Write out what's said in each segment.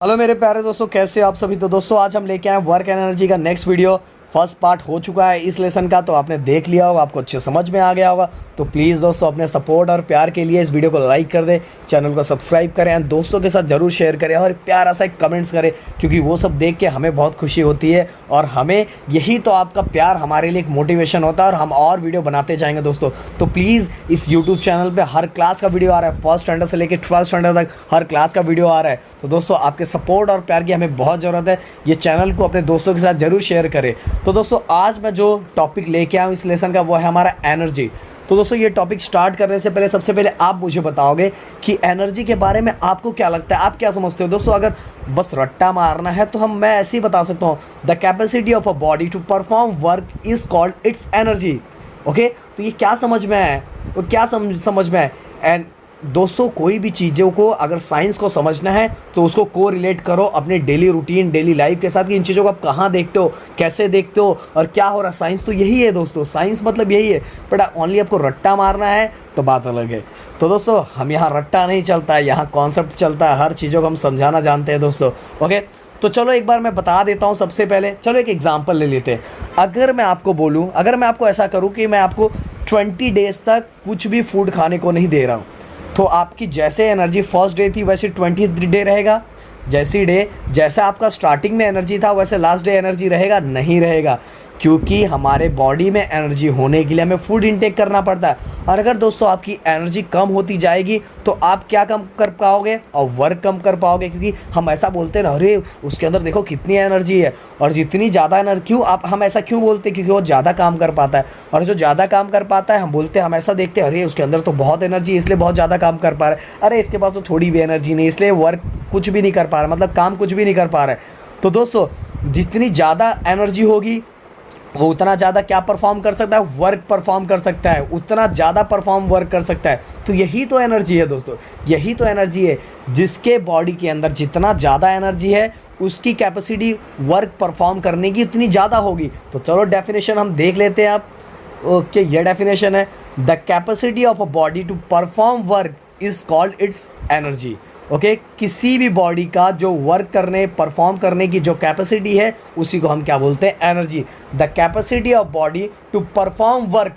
Hello मेरे प्यारे दोस्तों, कैसे हो आप सभी। तो दोस्तों आज हम लेके आए वर्क एनर्जी का नेक्स्ट वीडियो। फर्स्ट पार्ट हो चुका है इस लेसन का, तो आपने देख लिया होगा, आपको अच्छे समझ में आ गया होगा। तो प्लीज़ दोस्तों अपने सपोर्ट और प्यार के लिए इस वीडियो को लाइक कर दें, चैनल को सब्सक्राइब करें एंड दोस्तों के साथ ज़रूर शेयर करें और प्यारा सा एक कमेंट्स करें, क्योंकि वो सब देख के हमें बहुत खुशी होती है और हमें यही तो आपका प्यार हमारे लिए एक मोटिवेशन होता है और हम और वीडियो बनाते जाएंगे दोस्तों। तो प्लीज़ इस यूट्यूब चैनल पर हर क्लास का वीडियो आ रहा है, फर्स्ट स्टैंडर्ड से लेकर 12th स्टैंडर्ड तक हर क्लास का वीडियो आ रहा है। तो दोस्तों आपके सपोर्ट और प्यार की हमें बहुत ज़रूरत है। ये चैनल को अपने दोस्तों के साथ ज़रूर शेयर करें। तो दोस्तों आज मैं जो टॉपिक लेके आया हूँ इस लेसन का वो है हमारा एनर्जी। तो दोस्तों ये टॉपिक स्टार्ट करने से पहले सबसे पहले आप मुझे बताओगे कि एनर्जी के बारे में आपको क्या लगता है, आप क्या समझते हो। दोस्तों अगर बस रट्टा मारना है तो मैं ऐसे ही बता सकता हूँ, the capacity of a body to perform work is called its energy. Okay, तो ये क्या समझ में है, वो क्या समझ में है। एंड दोस्तों कोई भी चीज़ों को अगर साइंस को समझना है तो उसको को रिलेट करो अपने डेली रूटीन डेली लाइफ के साथ, कि इन चीज़ों को आप कहाँ देखते हो, कैसे देखते हो और क्या हो रहा है। साइंस तो यही है दोस्तों, साइंस मतलब यही है। बट ओनली आपको रट्टा मारना है तो बात अलग है। तो दोस्तों हम यहाँ रट्टा नहीं चलता है, यहाँ कॉन्सेप्ट चलता है, हर चीज़ों को हम समझाना जानते हैं दोस्तों। ओके, तो चलो एक बार मैं बता देता हूँ। सबसे पहले चलो एक एग्जांपल ले लेते हैं। अगर मैं आपको बोलूँ, अगर मैं आपको ऐसा करूँ कि मैं आपको 20 डेज़ तक कुछ भी फूड खाने को नहीं दे रहा हूँ, तो आपकी जैसे एनर्जी फर्स्ट डे थी वैसे 20th डे रहेगा। जैसा आपका स्टार्टिंग में एनर्जी था वैसे लास्ट डे एनर्जी रहेगा? नहीं रहेगा, क्योंकि हमारे बॉडी में एनर्जी होने के लिए हमें फूड इनटेक करना पड़ता है। और अगर दोस्तों आपकी एनर्जी कम होती जाएगी तो आप क्या कम कर पाओगे और वर्क कम कर पाओगे, क्योंकि हम ऐसा बोलते हैं ना, अरे उसके अंदर देखो कितनी एनर्जी है। और जितनी ज़्यादा एनर्जी क्यों हम ऐसा क्यों बोलते हैं, क्योंकि वो ज़्यादा काम कर पाता है। और जो ज़्यादा काम कर पाता है हम बोलते हैं, हम ऐसा देखते हैं, अरे उसके अंदर तो बहुत एनर्जी है इसलिए बहुत ज़्यादा काम कर पा रहा है। अरे इसके पास तो थोड़ी भी एनर्जी नहीं इसलिए वर्क कुछ भी नहीं कर पा रहा, मतलब काम कुछ भी नहीं कर पा रहा है। तो दोस्तों जितनी ज़्यादा एनर्जी होगी वो उतना ज़्यादा क्या परफॉर्म कर सकता है, वर्क परफॉर्म कर सकता है, उतना ज़्यादा परफॉर्म वर्क कर सकता है। तो यही तो एनर्जी है दोस्तों, यही तो एनर्जी है। जिसके बॉडी के अंदर जितना ज़्यादा एनर्जी है उसकी कैपेसिटी वर्क परफॉर्म करने की उतनी ज़्यादा होगी। तो चलो डेफिनेशन हम देख लेते हैं आप। ओके, ये डेफिनेशन है, the capacity of a body to perform work is called its energy. Okay, किसी भी बॉडी का जो वर्क करने परफॉर्म करने की जो कैपेसिटी है उसी को हम क्या बोलते हैं, energy. The capacity of body to perform work,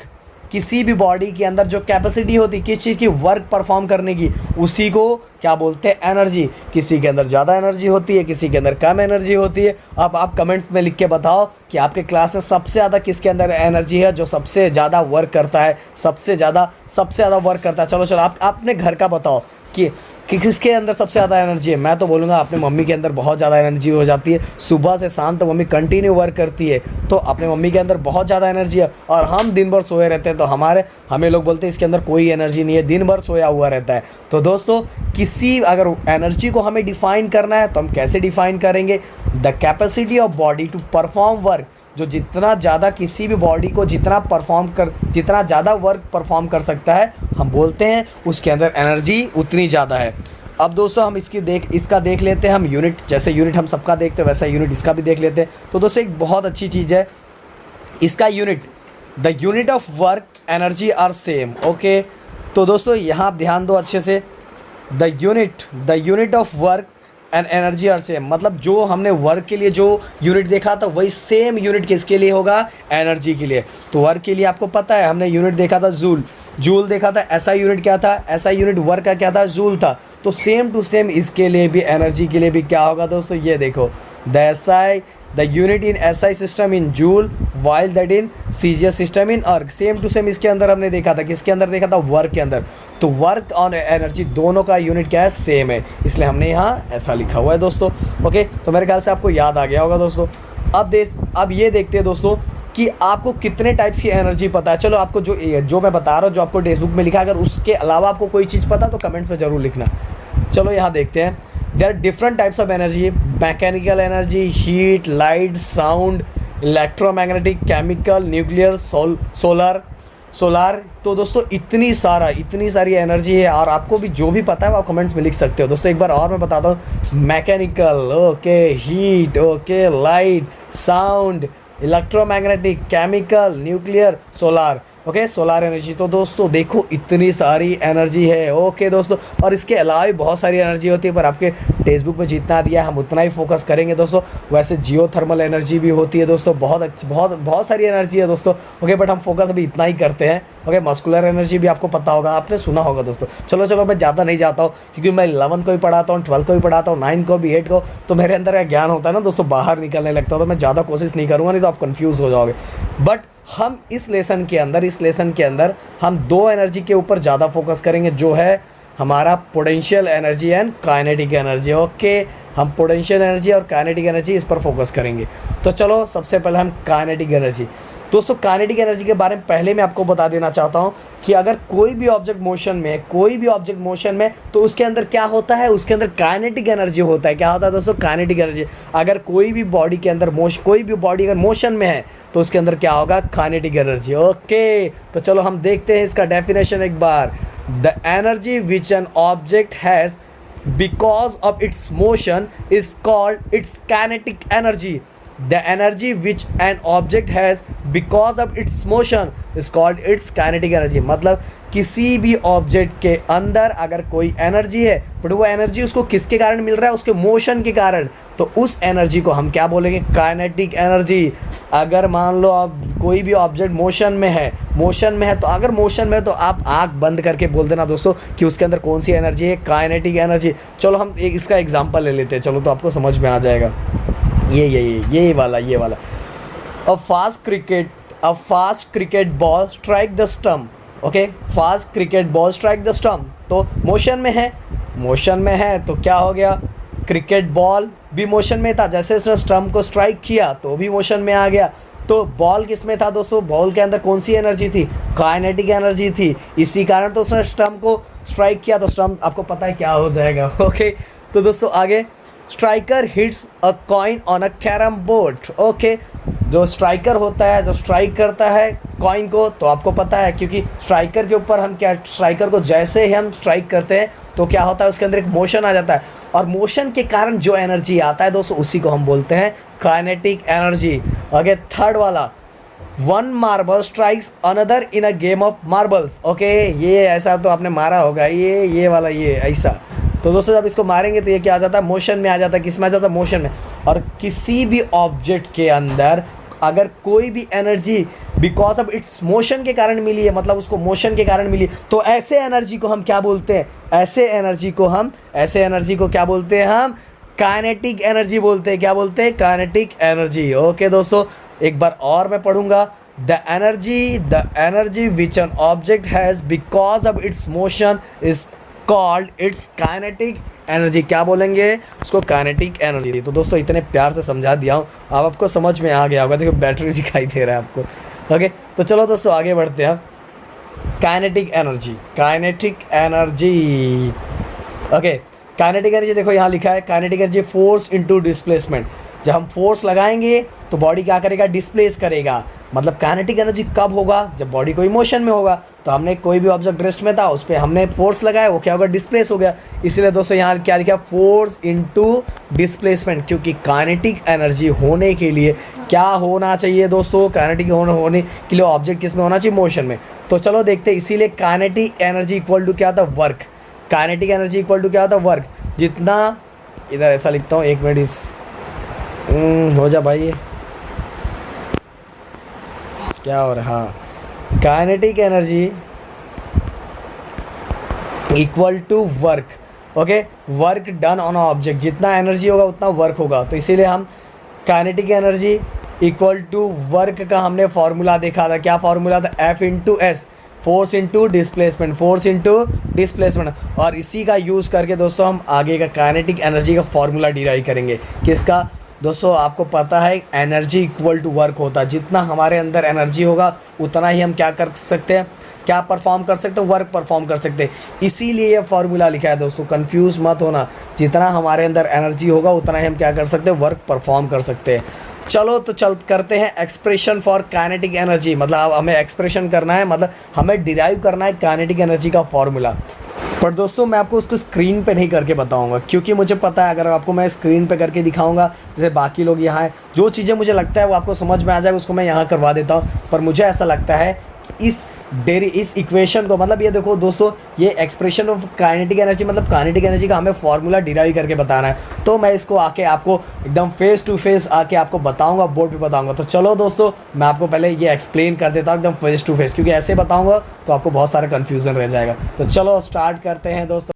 किसी भी बॉडी के अंदर जो कैपेसिटी होती है किस चीज़ की, वर्क परफॉर्म करने की, उसी को क्या बोलते हैं, एनर्जी। किसी के अंदर ज़्यादा एनर्जी होती है, किसी के अंदर कम एनर्जी होती है। अब आप कमेंट्स में लिख के बताओ कि आपके क्लास में सबसे ज़्यादा किसके अंदर एनर्जी है, जो सबसे ज़्यादा वर्क करता है, सबसे ज़्यादा वर्क करता है। चलो आप अपने घर का बताओ कि किसके अंदर सबसे ज़्यादा एनर्जी है। मैं तो बोलूँगा अपने मम्मी के अंदर बहुत ज़्यादा एनर्जी हो जाती है, सुबह से शाम तक मम्मी कंटिन्यू वर्क करती है, तो अपने मम्मी के अंदर बहुत ज़्यादा एनर्जी है। और हम दिन भर सोए रहते हैं, तो हमें लोग बोलते हैं इसके अंदर कोई एनर्जी नहीं है, दिन भर सोया हुआ रहता है। तो दोस्तों अगर एनर्जी को हमें डिफ़ाइन करना है तो हम कैसे डिफ़ाइन करेंगे, the capacity of body to perform work, जो जितना ज़्यादा किसी भी बॉडी को जितना ज़्यादा वर्क परफॉर्म कर सकता है हम बोलते हैं उसके अंदर एनर्जी उतनी ज़्यादा है। अब दोस्तों हम इसका देख लेते हैं हम यूनिट। जैसे यूनिट हम सबका देखते हैं वैसा यूनिट इसका भी देख लेते हैं। तो दोस्तों एक बहुत अच्छी चीज़ है इसका unit, the unit of work energy are same. Okay, तो दोस्तों यहाँ आप ध्यान दो अच्छे से, the unit of work and energy are same, मतलब जो हमने वर्क के लिए जो यूनिट देखा था वही सेम यूनिट किसके लिए होगा, एनर्जी के लिए। तो वर्क के लिए आपको पता है हमने यूनिट देखा था जूल देखा था। ऐसा यूनिट क्या था, ऐसा यूनिट वर्क का क्या था, जूल था। तो सेम टू सेम इसके लिए भी एनर्जी के लिए भी क्या होगा दोस्तों, ये देखो, the unit in SI system in joule while that in CGS system in erg. Same to same इसके अंदर हमने देखा था, किसके अंदर देखा था, वर्क के अंदर। तो वर्क और एनर्जी दोनों का यूनिट क्या है, सेम है, इसलिए हमने यहाँ ऐसा लिखा हुआ है दोस्तों। ओके, तो मेरे ख्याल से आपको याद आ गया होगा दोस्तों। अब ये देखते हैं दोस्तों कि आपको कितने टाइप्स की एनर्जी पता है। चलो आपको जो मैं बता रहा हूँ, जो आपको टेक्स्ट बुक में लिखा है, अगर उसके अलावा आपको कोई चीज़ पता तो कमेंट्स में ज़रूर लिखना। चलो यहाँ देखते हैं, there are different types of energy, mechanical energy, heat, light, sound, electromagnetic, chemical, nuclear, solar. तो दोस्तों इतनी सारी एनर्जी है, और आपको भी जो भी पता है आप कमेंट्स में लिख सकते हो दोस्तों। एक बार और मैं बताता हूँ, mechanical, okay, heat, okay, light, sound, electromagnetic, chemical, nuclear, solar. Okay, solar energy. तो दोस्तों देखो इतनी सारी एनर्जी है, ओके दोस्तों, और इसके अलावा भी बहुत सारी एनर्जी होती है, पर आपके टेक्स्ट बुक में जितना दिया है हम उतना ही फोकस करेंगे दोस्तों। वैसे जियो थर्मल एनर्जी भी होती है दोस्तों, बहुत सारी एनर्जी है दोस्तों, ओके, बट हम फोकस अभी इतना ही करते हैं। ओके, मस्कुलर एनर्जी भी आपको पता होगा, आपने सुना होगा दोस्तों। चलो मैं ज़्यादा नहीं जाता हूँ, क्योंकि मैं 11th को भी पढ़ाता हूँ, 12th को भी पढ़ाता हूँ, 9th को भी, 8th को, तो मेरे अंदर का ज्ञान होता है ना दोस्तों बाहर निकलने लगता है, तो मैं ज़्यादा कोशिश नहीं करूँगा, नहीं तो आप कन्फ्यूज़ हो जाओगे। बट हम इस लेसन के अंदर हम दो एनर्जी के ऊपर ज़्यादा फोकस करेंगे, जो है हमारा potential energy and kinetic energy. Okay, हम पोटेंशियल एनर्जी और काइनेटिक एनर्जी इस पर फोकस करेंगे। तो चलो सबसे पहले हम काइनेटिक एनर्जी। दोस्तों काइनेटिक एनर्जी के बारे में पहले मैं आपको बता देना चाहता हूँ कि अगर कोई भी ऑब्जेक्ट मोशन में तो उसके अंदर क्या होता है, उसके अंदर काइनेटिक एनर्जी होता है। क्या होता है दोस्तों? Kinetic energy. अगर कोई भी बॉडी अगर मोशन में है तो उसके अंदर क्या होगा? Kinetic energy. ओके, तो चलो हम देखते हैं इसका डेफिनेशन एक बार। The energy which an object has because of its motion is called its kinetic energy. The energy which an object has because of its motion is called its kinetic energy. मतलब किसी भी object के अंदर अगर कोई energy है, but वो energy उसको किसके कारण मिल रहा है? उसके मोशन के कारण, तो उस एनर्जी को हम क्या बोलेंगे? Kinetic energy. अगर मान लो आप कोई भी ऑब्जेक्ट मोशन में है तो अगर मोशन में है तो आप आंख बंद करके बोल देना दोस्तों कि उसके अंदर कौन सी एनर्जी है? Kinetic energy. चलो हम इसका एग्जांपल ले लेते हैं, चलो तो आपको समझ में आ जाएगा। ये वाला a fast cricket ball strike the stump. Okay, fast cricket ball strike the stump, तो मोशन में है तो क्या हो गया? क्रिकेट बॉल भी मोशन में था, जैसे उसने स्टम्प को स्ट्राइक किया तो भी मोशन में आ गया। तो बॉल किस में था दोस्तों? बॉल के अंदर कौन सी एनर्जी थी? काइनेटिक एनर्जी थी। इसी कारण तो उसने स्टम्प को स्ट्राइक किया, तो स्टम्प आपको पता है क्या हो जाएगा। ओके, तो दोस्तों आगे, striker hits a coin on a carrom board. Okay, जो स्ट्राइकर होता है जब स्ट्राइक करता है कॉइन को, तो आपको पता है क्योंकि स्ट्राइकर के ऊपर हम क्या, स्ट्राइकर को जैसे ही हम स्ट्राइक करते हैं तो क्या होता है? उसके अंदर एक मोशन आ जाता है, और मोशन के कारण जो एनर्जी आता है दोस्तों उसी को हम बोलते हैं काइनेटिक एनर्जी। आगे थर्ड वाला, one marble strikes another in a game of marbles. Okay, ये ऐसा तो आपने मारा होगा, ये वाला ये ऐसा। तो दोस्तों जब इसको मारेंगे तो ये क्या आ जाता है? मोशन में आ जाता है। किस में आ जाता है? मोशन में। और किसी भी ऑब्जेक्ट के अंदर अगर कोई भी energy because of its motion के कारण मिली है, मतलब उसको मोशन के कारण मिली, तो ऐसे एनर्जी को हम क्या बोलते हैं? ऐसे एनर्जी को क्या बोलते हैं? हम काइनेटिक एनर्जी बोलते हैं। क्या बोलते हैं? Kinetic energy. ओके दोस्तों, एक बार और मैं पढ़ूंगा। The energy which an object has because of its motion is called it's kinetic energy. क्या बोलेंगे उसको? Kinetic energy. तो दोस्तों इतने प्यार से समझा दिया हूँ, अब आपको समझ में आ गया होगा। देखो बैटरी दिखाई दे रहा है आपको। ओके, तो चलो दोस्तों आगे बढ़ते हैं। Kinetic energy. Okay, kinetic energy देखो यहाँ लिखा है, kinetic energy force into displacement. जब हम फोर्स लगाएंगे तो बॉडी क्या करेगा? डिस्प्लेस करेगा। मतलब काइनेटिक एनर्जी कब होगा? जब बॉडी कोई मोशन में होगा। तो हमने कोई भी ऑब्जेक्ट रेस्ट में था, उस पर हमने फोर्स लगाया, वो क्या होगा? डिस्प्लेस हो गया। इसलिए दोस्तों यहाँ क्या लिखा? Force into displacement. क्योंकि काइनेटिक एनर्जी होने के लिए क्या होना चाहिए दोस्तों? काइनेटिक होने के लिए ऑब्जेक्ट किस में होना चाहिए? मोशन में। तो चलो देखते हैं। इसीलिए काइनेटिक एनर्जी इक्वल टू क्या था? Work. Kinetic energy equal to क्या होता है? वर्क। जितना, इधर ऐसा लिखता हूँ, एक मिनट हो जा भाई, ये क्या हो रहा? हाँ, kinetic energy equal to work. Okay, work done on object. जितना एनर्जी होगा उतना वर्क होगा, तो इसीलिए हम kinetic energy equal to work का हमने फॉर्मूला देखा था। क्या फॉर्मूला था? F into s, force into displacement. और इसी का यूज़ करके दोस्तों हम आगे का काइनेटिक एनर्जी का फॉर्मूला डिराइव करेंगे। किसका दोस्तों? आपको पता है एनर्जी इक्वल टू वर्क होता है। जितना हमारे अंदर एनर्जी होगा उतना ही हम क्या कर सकते हैं? क्या परफॉर्म कर सकते हैं? वर्क परफॉर्म कर सकते हैं। इसीलिए ये फार्मूला लिखा है दोस्तों, कंफ्यूज मत होना। जितना हमारे अंदर एनर्जी होगा उतना ही हम क्या कर सकते हैं? वर्क परफॉर्म कर सकते हैं। चलो तो करते हैं एक्सप्रेशन फॉर काइनेटिक एनर्जी। मतलब अब हमें एक्सप्रेशन करना है, मतलब हमें डिराइव करना है काइनेटिक एनर्जी का फॉर्मूला। पर दोस्तों मैं आपको उसको स्क्रीन पे नहीं करके बताऊंगा, क्योंकि मुझे पता है अगर आपको मैं स्क्रीन पे करके दिखाऊंगा, जैसे बाकी लोग यहाँ जो चीज़ें मुझे लगता है वो आपको समझ में आ जाएगा, उसको मैं यहाँ करवा देता हूँ। पर मुझे ऐसा लगता है कि इस डेरी इस इक्वेशन को, मतलब ये देखो दोस्तों, ये एक्सप्रेशन ऑफ काइनेटिक एनर्जी, मतलब काइनेटिक एनर्जी का हमें फॉर्मूला डिराइव करके बताना है। तो मैं इसको आके आपको एकदम फेस टू फेस आके आपको बताऊंगा, बोर्ड पे बताऊंगा। तो चलो दोस्तों, मैं आपको पहले ये एक्सप्लेन कर देता हूँ एकदम फेस टू फेस, क्योंकि ऐसे बताऊंगा तो आपको बहुत सारा कन्फ्यूजन रह जाएगा। तो चलो स्टार्ट करते हैं दोस्तों।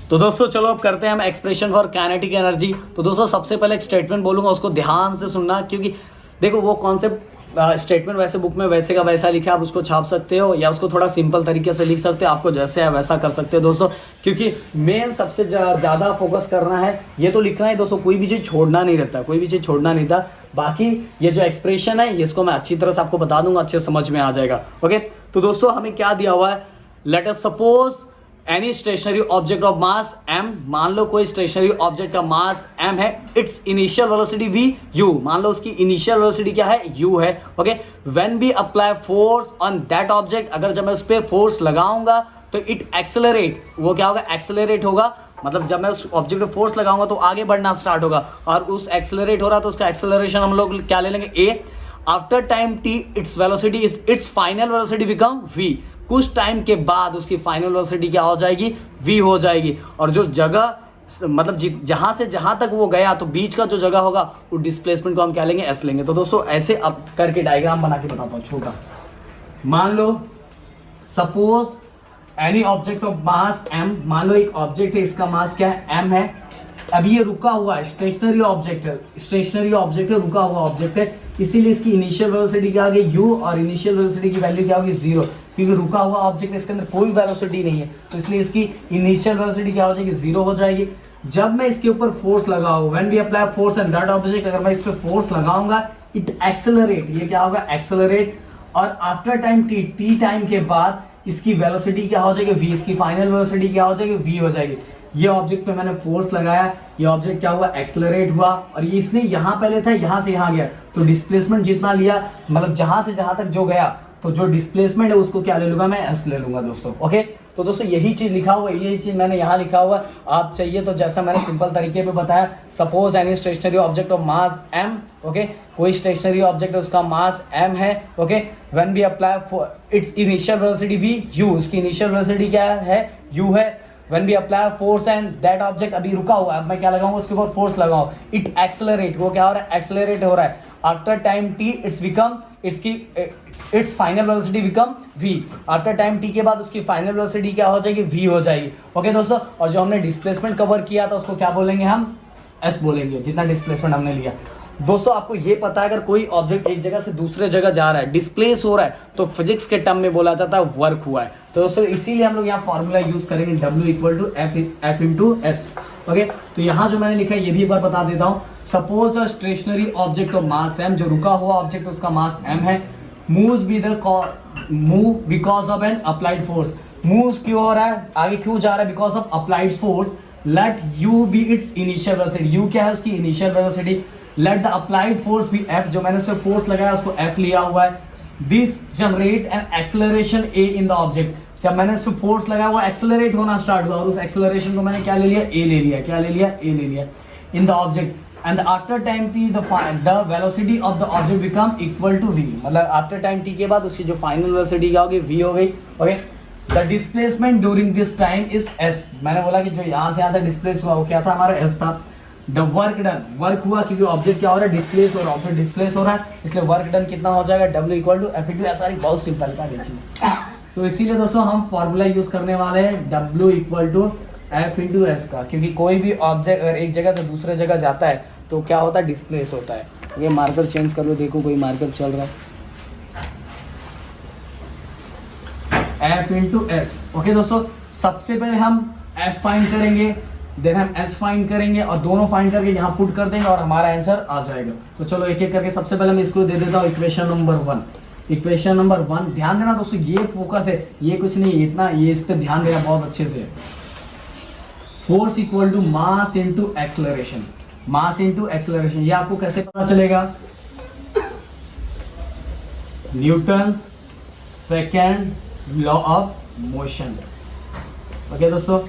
तो दोस्तों चलो अब करते हैं हम एक्सप्रेशन फॉर काइनेटिक एनर्जी। तो दोस्तों सबसे पहले एक स्टेटमेंट बोलूंगा, उसको ध्यान से सुनना, क्योंकि देखो वो कॉन्सेप्ट स्टेटमेंट वैसे बुक में वैसे का वैसा लिखा है, आप उसको छाप सकते हो या उसको थोड़ा सिंपल तरीके से लिख सकते हो, आपको जैसे है वैसा कर सकते हो दोस्तों। क्योंकि मेन सबसे ज़्यादा फोकस करना है, ये तो लिखना है दोस्तों, कोई भी चीज़ छोड़ना नहीं रहता, कोई भी चीज़ छोड़ना नहीं था। बाकी ये जो एक्सप्रेशन है इसको मैं अच्छी तरह से आपको बता दूंगा, अच्छे समझ में आ जाएगा। ओके, तो दोस्तों हमें क्या दिया हुआ है, let us suppose any stationary object of mass m, मान लो कोई स्टेशनरी ऑब्जेक्ट का मास m है, its initial velocity v u, मान लो उसकी इनिशियल वेलोसिटी क्या है, u है। Okay, when we apply force on that object, अगर जब मैं उस पर फोर्स लगाऊंगा तो इट एक्सेलरेट, वो क्या होगा, एक्सेलरेट होगा। मतलब जब मैं उस ऑब्जेक्ट पे फोर्स लगाऊंगा तो आगे बढ़ना स्टार्ट होगा, और उस एक्सेलरेट हो रहा तो उसका एक्सेलरेशन हम लोग क्या ले लेंगे, a। After time t its velocity it's final velocity become v, कुछ टाइम के बाद उसकी फाइनल वेलोसिटी क्या हो जाएगी, v हो जाएगी। और जो जगह मतलब जहां से जहां तक वो गया, तो बीच का जो जगह होगा वो डिस्प्लेसमेंट को हम क्या लेंगे, s लेंगे। तो दोस्तों ऐसे अब करके डायग्राम बना के बताता हूँ छोटा सा। मान लो suppose any object of mass m, मान लो एक ऑब्जेक्ट है, इसका मास क्या है, m है। अब ये रुका हुआ है, स्टेशनरी ऑब्जेक्ट है, स्टेशनरी ऑब्जेक्ट है, रुका हुआ ऑब्जेक्ट है, इसीलिए इसकी इनिशियल वेलोसिटी क्या होगी, u, और इनिशियल वेलोसिटी की वैल्यू क्या होगी, 0, क्योंकि रुका हुआ ऑब्जेक्ट है, इसके अंदर कोई वेलोसिटी नहीं है, तो इसलिए इसकी इनिशियल वेलोसिटी क्या हो जाएगी, 0 हो जाएगी। जब मैं इसके ऊपर फोर्स लगाऊं, when we apply force on that object, अगर मैं इस पे फोर्स लगाऊंगा, इट एक्सेलरेट, ये क्या होगा, एक्सेलरेट। और आफ्टर टाइम t टाइम के बाद इसकी वेलोसिटी क्या हो जाएगी, v, इसकी फाइनल वेलोसिटी क्या हो जाएगी, v हो जाएगी। ये ऑब्जेक्ट पे मैंने फोर्स लगाया, ये ऑब्जेक्ट क्या हुआ, एक्सेलरेट हुआ, और ये इसने यहाँ पहले था, यहाँ से यहाँ गया, तो डिस्प्लेसमेंट जितना लिया, मतलब जहां से जहां तक जो गया, तो जो डिस्प्लेसमेंट है उसको क्या ले लूंगा, मैं s ले लूंगा दोस्तों। ओके, तो दोस्तों यही चीज लिखा हुआ है, यही चीज मैंने यहाँ लिखा हुआ। आप चाहिए तो जैसा मैंने सिंपल तरीके पे बताया, suppose any stationary object of mass m, okay, कोई स्टेशनरी ऑब्जेक्ट है उसका मास m है। Okay, when we apply for its initial velocity v, u, उसकी इनिशियल वेलोसिटी क्या है, u है। When we apply force and that object, अभी रुका हुआ है, अब मैं क्या लगाऊंगा, उसके ऊपर फोर्स लगाऊं, it accelerate, वो क्या हो रहा है, एक्सेलरेट हो रहा है। After time t it's become, it's final velocity become v, after time t के बाद उसकी फाइनल वेलोसिटी क्या हो जाएगी, v हो जाएगी। ओके दोस्तों, और जो हमने डिस्प्लेसमेंट कवर किया था उसको क्या बोलेंगे, हम s बोलेंगे, जितना डिस्प्लेसमेंट हमने लिया। दोस्तों आपको ये पता है, अगर कोई ऑब्जेक्ट एक जगह से दूसरे जगह जा रहा है, डिस्प्लेस हो रहा है, तो फिजिक्स के टर्म में बोला जाता है वर्क हुआ है। तो दोस्तों इसीलिए हम लोग यहाँ फॉर्मूला यूज करेंगे, W equal to F into s. Okay, तो यहाँ जो मैंने लिखा है ये भी एक बार बता देता हूँ। Suppose a stationary object of mass m, जो रुका हुआ ऑब्जेक्ट उसका मास m है, move because of an applied force, move क्यों हो रहा है, आगे क्यों जा रहा है, because of applied force. Let u be its initial velocity, u क्या है, उसकी initial velocity. Let the applied force be f, जो मैंने उस पर फोर्स लगाया उसको f लिया हुआ है। This generate an acceleration a in the object, जब मैंने इस पर फोर्स लगाया वो एक्सेलरेट होना स्टार्ट हुआ, और उस एक्सेलरेशन को मैंने क्या ले लिया, a ले लिया, क्या ले लिया, a ले लिया in the object. And after time t the velocity of the object become equal to v, मतलब आफ्टर टाइम t के बाद उसकी जो फाइनल वेलोसिटी क्या होगी, v हो गई। Okay, the displacement during this time is s, मैंने बोला कि जो यहाँ से यहाँ तक डिस्प्लेस हुआ वो क्या था, हमारा s था। द वर्क डन, वर्क हुआ क्योंकि ऑब्जेक्ट क्या हो रहा है, डिस्प्लेस हो रहा है, ऑब्जेक्ट डिस्प्लेस हो रहा है, इसलिए वर्क डन कितना हो जाएगा, W equal to F into s. बहुत सिंपल का देखिए, तो इसीलिए दोस्तों हम फॉर्मूला यूज करने वाले हैं W equal to F into s का, क्योंकि कोई भी ऑब्जेक्ट अगर एक जगह से दूसरे जगह जाता है तो क्या होता है, डिस्प्लेस होता है। ये मार्कर चेंज कर लो, देखो कोई मार्कर चल रहा है, एफ इंटू एस। ओके दोस्तों, सबसे पहले हम एफ फाइंड करेंगे, देन हम एस फाइंड करेंगे, और दोनों फाइंड करके यहाँ पुट कर देंगे और हमारा आंसर आ जाएगा। तो चलो एक एक करके, सबसे पहले मैं इसको दे देता हूँ इक्वेशन नंबर 1। इक्वेशन नंबर 1 ध्यान देना दोस्तों, ये फोकस है, ये कुछ नहीं है इतना, ये इस पे ध्यान देना बहुत अच्छे से। Force equal to mass into acceleration, mass into acceleration, ये आपको कैसे पता चलेगा, Newton's second law of motion. Okay दोस्तों,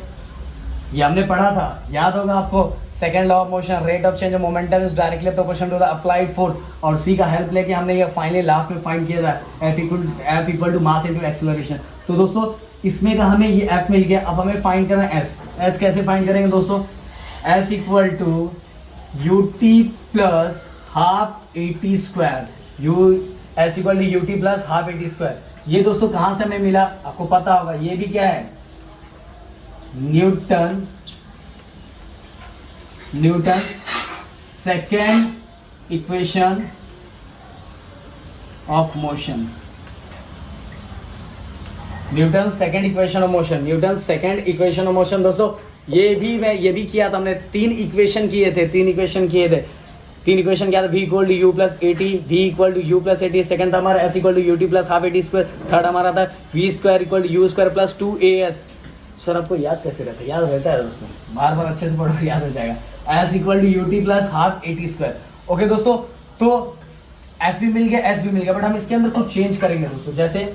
ये हमने पढ़ा था, याद होगा आपको। Second law of motion, rate of change of momentum is directly proportional to the applied force, और सी का हेल्प लेके हमने ये फाइनली लास्ट में फाइंड किया था F equal to mass into acceleration. तो दोस्तों इसमें का हमें ये एफ मिल गया। अब हमें फाइंड करना है एस। एस कैसे फाइंड करेंगे दोस्तों? S equal to u t plus half a T square, u s equal to u t plus half a T square. ये दोस्तों कहाँ से हमें मिला आपको पता होगा, ये भी क्या है, Newton second equation of motion. Newton second equation of motion, Newton second equation of motion. दोस्तों ये भी किया था हमने, तीन इक्वेशन किए थे। तीन इक्वेशन क्या था, v equal to you plus a t, v equal to you plus a t. Second था हमारा s equal to u t plus half a T square. Third हमारा था v square equal to u square plus 2as। Sir आपको याद कैसे रहता है? याद रहता है दोस्तों, बार बार अच्छे से पढ़ो, याद हो जाएगा। s equal to u t plus half a T square. Okay दोस्तों, तो f भी मिल गया, s भी मिल गया, बट हम इसके अंदर कुछ चेंज करेंगे दोस्तों। जैसे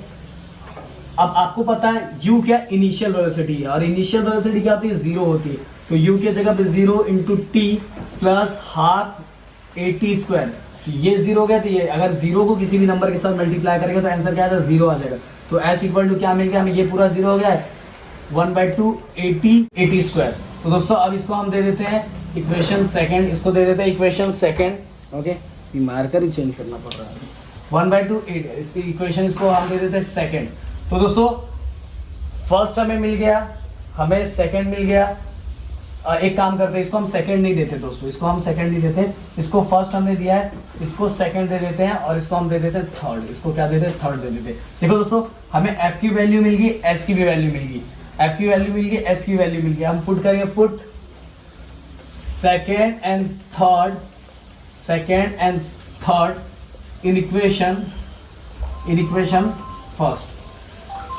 अब आपको पता है u क्या इनिशियल वेलोसिटी है, और इनिशियल वेलोसिटी क्या होती है, 0 होती है। तो u की जगह पे 0 into T plus half a T square. तो ये 0 हो गया, तो ये अगर 0 को किसी भी नंबर के साथ मल्टीप्लाई करेंगे तो आंसर क्या आ जाएगा, 0 आ जाएगा। तो s इक्वल टू क्या मिल गया हमें, ये पूरा 0 हो गया है, 1/2 ए टी स्क्वायर। तो दोस्तों अब इसको हम दे देते हैं इक्वेशन सेकंड, इसको दे देते हैं इक्वेशन सेकंड। ओके, ये मार्कर ही चेंज करना पड़ रहा है। 1/2 इसकी इक्वेशन इसको हम दे देते हैं सेकंड। तो दोस्तों फर्स्ट हमें मिल गया, हमें सेकंड मिल गया। एक काम करते हैं, इसको हम सेकंड नहीं देते दोस्तों, इसको हम सेकंड नहीं देते, इसको फर्स्ट हमने दिया है, इसको सेकंड दे देते हैं, और इसको हम दे देते हैं थर्ड। इसको क्या देते हैं, थर्ड दे देते हैं। देखो दोस्तों हमें f की वैल्यू मिल गई, s की भी वैल्यू मिल गई, f की वैल्यू मिल गई, s की वैल्यू मिल गई। हम पुट करेंगे, put second and third in equation first.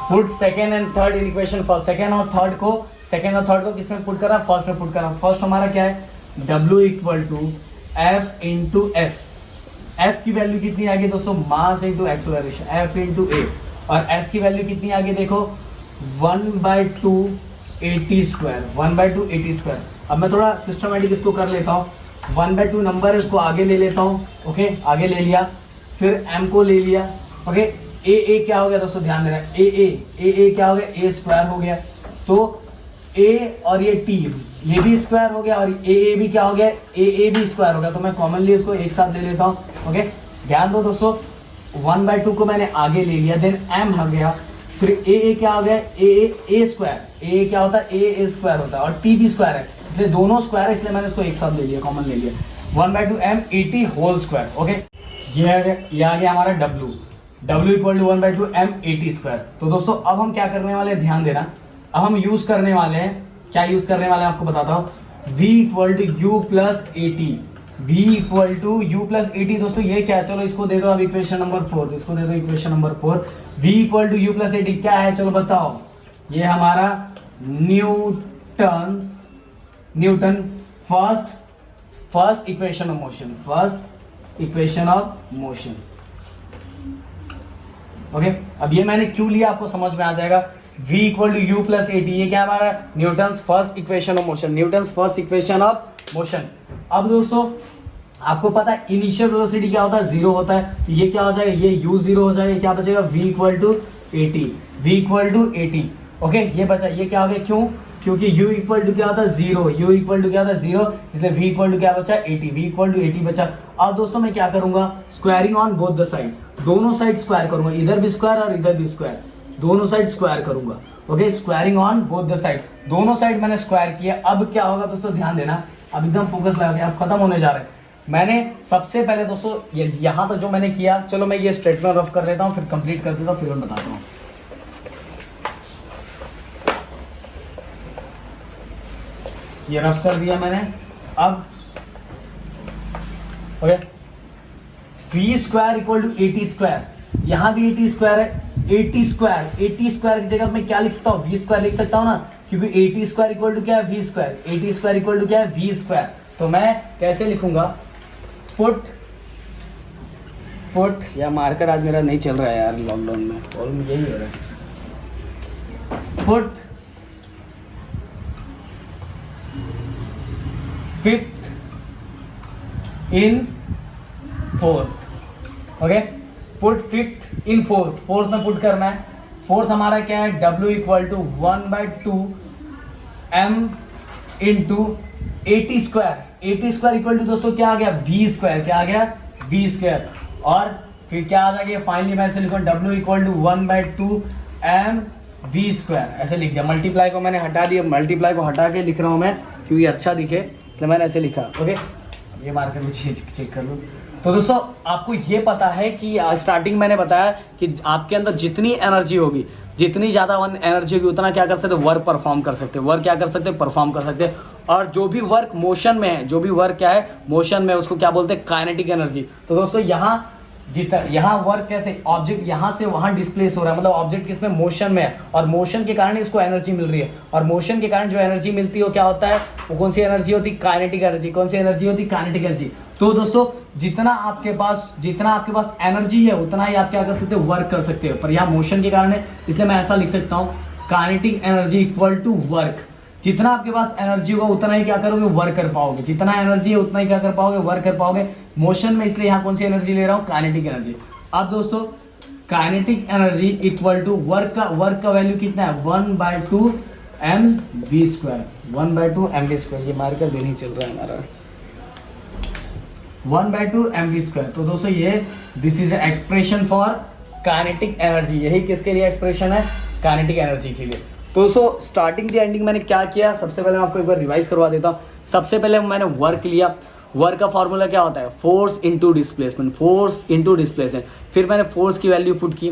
Put second and third in equation first. Second और थर्ड को किसमें पुट करा, फर्स्ट में पुट करा। फर्स्ट हमारा क्या है, W equal to F into S. F की वैल्यू कितनी आ गई दोस्तों, mass into acceleration, F into A. और एस की वैल्यू कितनी आ गई देखो, 1/2 A T square, 1/2 A T square. अब मैं थोड़ा सिस्टमेटिक इसको कर लेता हूँ। 1/2 नंबर है, इसको आगे ले लेता हूँ। ओके, आगे ले लिया, फिर m को ले लिया। ओके, ए क्या हो गया दोस्तों, ध्यान देना, ए क्या हो गया, ए स्क्वायर हो गया। तो a और ये t ये भी स्क्वायर हो गया, और ए भी क्या हो गया, ए भी स्क्वायर हो गया। तो मैं कॉमनली इसको एक साथ ले लेता हूँ। ओके, ध्यान दो दोस्तों, 1/2 को मैंने आगे ले लिया, देन m हो गया, फिर ए क्या हो गया, ए स्क्वायर। ए क्या होता है, ए स्क्वायर होता है, और t भी स्क्वायर है, इसलिए दोनों स्क्वायर है, इसलिए मैंने इसको एक साथ ले लिया, कॉमन ले लिया, 1/2 m a t whole square. Okay, ये आ गया हमारा w equal to 1/2 m a T square. तो दोस्तों अब हम क्या करने वाले हैं, ध्यान देना। अब हम यूज करने वाले हैं, क्या यूज करने वाले हैं आपको बताता हूँ, v equal to you plus a t, v equal to you plus a t. दोस्तों ये क्या है, चलो इसको दे दो अब इक्वेशन नंबर 4, इसको दे दो equation number 4। v equal to you plus a t क्या है, चलो बताओ। ये हमारा Newton first equation of motion, okay. अब ये मैंने क्यों लिया आपको समझ में आ जाएगा। v equal to you plus a t, ये क्या हमारा Newton's first equation of motion. अब दोस्तों आपको पता है इनिशियल वेलोसिटी क्या होता है, 0 होता है। तो ये क्या हो जाएगा, ये u 0 हो जाएगा, क्या बचेगा, v equal to a t. Okay, ये बचा, ये क्या हो गया, क्यों, क्योंकि u इक्वल टू क्या होता है, 0, इसलिए v इक्वल टू क्या बचा, 80, v इक्वल टू 80 बचा। अब दोस्तों मैं क्या करूंगा, squaring on both the side, दोनों साइड स्क्वायर करूंगा, इधर भी स्क्वायर और इधर भी स्क्वायर, दोनों साइड स्क्वायर करूंगा। Okay, squaring on both the side, दोनों साइड मैंने स्क्वायर किया। अब क्या होगा दोस्तों, ध्यान देना, अब एकदम फोकस लगा के, अब खत्म होने जा रहा है। मैंने सबसे पहले दोस्तों यहाँ तो जो मैंने किया, चलो मैं ये स्ट्रेट में रफ कर लेता हूँ, फिर कंप्लीट कर देता हूँ, फिर मैं बताता हूँ। ये रफ कर दिया मैंने। अब okay, v square equal to a T square, यहाँ भी ए टी स्क्वायर है, ए टी स्क्वायर की जगह मैं क्या लिख सकता हूँ, वी स्क्वायर लिख सकता हूँ ना, क्योंकि a T square equal to क्या है, v square, a T square equal to क्या है, वी स्क्वायर। तो मैं कैसे लिखूंगा, पुट या मार्कर आज मेरा नहीं चल रहा है यार, लॉकडाउन में प्रॉब्लम यही हो रहा है। Put fifth in fourth, okay, put fifth in fourth, fourth में पुट करना है। फोर्थ हमारा क्या है, W equal to 1/2 m into 80 square, 80 square equal to दोस्तों क्या आ गया, V स्क्वायर, क्या आ गया, V स्क्वायर। और फिर क्या आ जाएगा, फाइनली मैं ऐसे लिखूँ W equal to 1/2 m V square, ऐसे लिख दिया। मल्टीप्लाई को मैंने हटा दिया, मल्टीप्लाई को हटा के लिख रहा हूँ मैं क्योंकि अच्छा दिखे, इसलिए मैंने ऐसे लिखा, ओके। ये मार्कर में चेक कर लूँ। तो दोस्तों आपको ये पता है कि स्टार्टिंग मैंने बताया कि आपके अंदर जितनी एनर्जी होगी, जितनी ज़्यादा एनर्जी होगी, उतना क्या कर सकते, वर्क परफॉर्म कर सकते, वर्क क्या कर सकते, परफॉर्म कर सकते। और जो भी वर्क मोशन में है, जो भी वर्क क्या है मोशन में, उसको क्या बोलते हैं, काइनेटिक एनर्जी। तो दोस्तों यहाँ वर्क कैसे, ऑब्जेक्ट यहाँ से वहाँ डिस्प्लेस हो रहा है, मतलब ऑब्जेक्ट किसमें, मोशन में है, और मोशन के कारण इसको एनर्जी मिल रही है। और मोशन के कारण जो एनर्जी मिलती है वो क्या होता है, वो कौन सी एनर्जी होती है, काइनेटिक एनर्जी। कौन सी एनर्जी होती है, काइनेटिक एनर्जी। तो दोस्तों जितना आपके पास एनर्जी है, उतना ही आप क्या कर सकते हो, वर्क कर सकते हो। पर यहाँ मोशन के कारण है, इसलिए मैं ऐसा लिख सकता हूँ, kinetic energy equal to work. जितना आपके पास एनर्जी होगा उतना ही क्या करोगे, वर्क कर पाओगे। जितना एनर्जी है उतना ही क्या कर पाओगे, वर्क कर पाओगे मोशन में। इसलिए यहाँ कौन सी एनर्जी ले रहा हूँ, काइनेटिक एनर्जी। अब दोस्तों kinetic energy equal to work का वैल्यू कितना है, 1/2 mv स्क्वायर, 1/2 mv स्क्वायर। ये मार्कर भी नहीं चल रहा है हमारा, 1/2 mv स्क्वायर। तो दोस्तों ये this is expression for kinetic energy. यही किसके लिए एक्सप्रेशन है, काइनेटिक एनर्जी के लिए। तो दोस्तों स्टार्टिंग से एंडिंग मैंने क्या किया, सबसे पहले मैं आपको एक बार रिवाइज करवा देता हूँ। सबसे पहले मैंने वर्क लिया, वर्क का फॉर्मूला क्या होता है, force into displacement, force into displacement. फिर मैंने फोर्स की वैल्यू पुट की।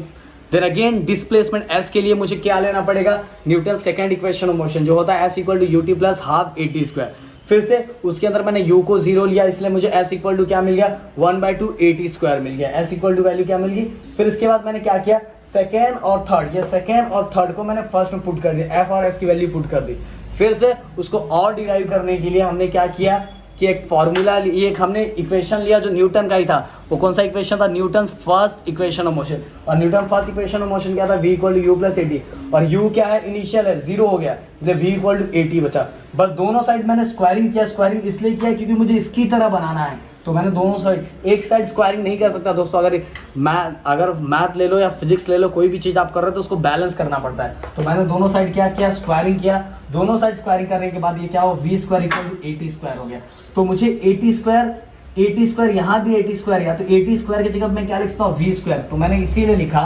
देन अगेन डिस्प्लेसमेंट एस के लिए मुझे क्या लेना पड़ेगा, Newton second equation of motion, जो होता है s equal to u t plus half a t square. फिर से उसके अंदर मैंने u को 0 लिया, इसलिए मुझे s इक्वल टू क्या मिल गया, 1/2 80 स्क्वायर मिल गया। s इक्वल टू वैल्यू क्या मिल गई। फिर इसके बाद मैंने क्या किया, सेकेंड और थर्ड, ये सेकेंड और थर्ड को मैंने फर्स्ट में पुट कर दिया, f और s की वैल्यू पुट कर दी। फिर से उसको और डिराइव करने के लिए हमने क्या किया कि एक फॉर्मूला, ये एक हमने इक्वेशन लिया जो न्यूटन का ही था। वो कौन सा इक्वेशन था, Newton first equation of motion. और Newton first equation of motion क्या था, v equal to you plus 80। और u क्या है, इनिशियल है, 0 हो गया, इसलिए v इक्वल टू 80 बचा। बस दोनों साइड मैंने स्क्वायरिंग किया। स्क्वायरिंग इसलिए किया क्योंकि मुझे इसकी तरह बनाना है, तो मैंने दोनों साइड, एक साइड स्क्वायरिंग नहीं कर सकता दोस्तों। अगर मैथ ले लो या फिजिक्स ले लो, कोई भी चीज़ आप कर रहे हो तो उसको बैलेंस करना पड़ता है। तो मैंने दोनों साइड क्या किया, स्क्वायरिंग किया। दोनों साइड स्क्वायरिंग करने के बाद ये क्या हो, v square equal to 80 square हो गया। तो मुझे 80 स्क्वायर, यहाँ भी 80 स्क्वायर गया, तो 80 स्क्वायर की जगह मैं क्या लिखता हूँ, v स्क्वायर। तो मैंने इसीलिए लिखा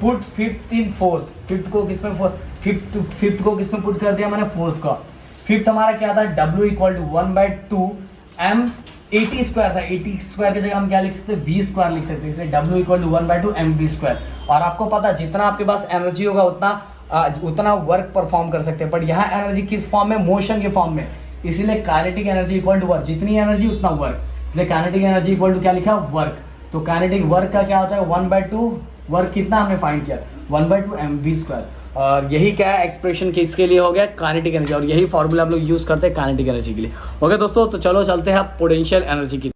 put fifth in fourth, fifth को किसमें पुट कर दिया मैंने, फोर्थ का। फिफ्थ हमारा क्या था, w equal to 1/2 m 80 square था, 80 स्क्वायर की जगह हम क्या लिख सकते हैं, v स्क्वायर लिख सकते हैं, इसलिए w equal to 1/2 mv square. और आपको पता जितना आपके पास एनर्जी होगा उतना वर्क परफॉर्म कर सकते हैं। बट यहाँ एनर्जी किस फॉर्म में, मोशन के फॉर्म में, इसीलिए kinetic energy equal to work. जितनी एनर्जी उतना वर्क, इसलिए काइनेटिक एनर्जी इक्वल टू क्या लिखा, वर्क। तो काइनेटिक वर्क का क्या हो जाएगा, 1/2 वर्क कितना हमने फाइंड किया, 1/2 mv स्क्वायर। और यही क्या है एक्सप्रेशन किसके लिए हो गया, काइनेटिक एनर्जी। और यही फॉर्मूला हम लोग यूज़ करते हैं काइनेटिक एनर्जी के लिए। ओके दोस्तों, तो चलो चलते हैं पोटेंशियल एनर्जी की।